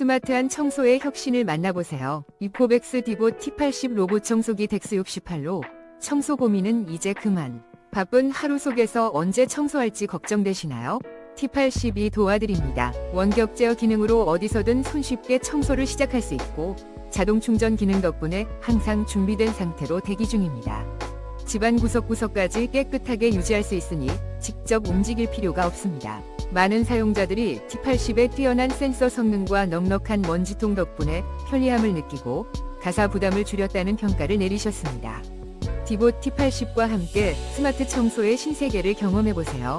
스마트한 청소의 혁신을 만나보세요. 이코벡스 디보 T80 로봇 청소기 덱스 68로 청소 고민은 이제 그만. 바쁜 하루 속에서 언제 청소할지 걱정되시나요? T80이 도와드립니다. 원격 제어 기능으로 어디서든 손쉽게 청소를 시작할 수 있고 자동 충전 기능 덕분에 항상 준비된 상태로 대기 중입니다. 집안 구석구석까지 깨끗하게 유지할 수 있으니 직접 움직일 필요가 없습니다. 많은 사용자들이 T80의 뛰어난 센서 성능과 넉넉한 먼지통 덕분에 편리함을 느끼고 가사 부담을 줄였다는 평가를 내리셨습니다. 디보 T80과 함께 스마트 청소의 신세계를 경험해보세요.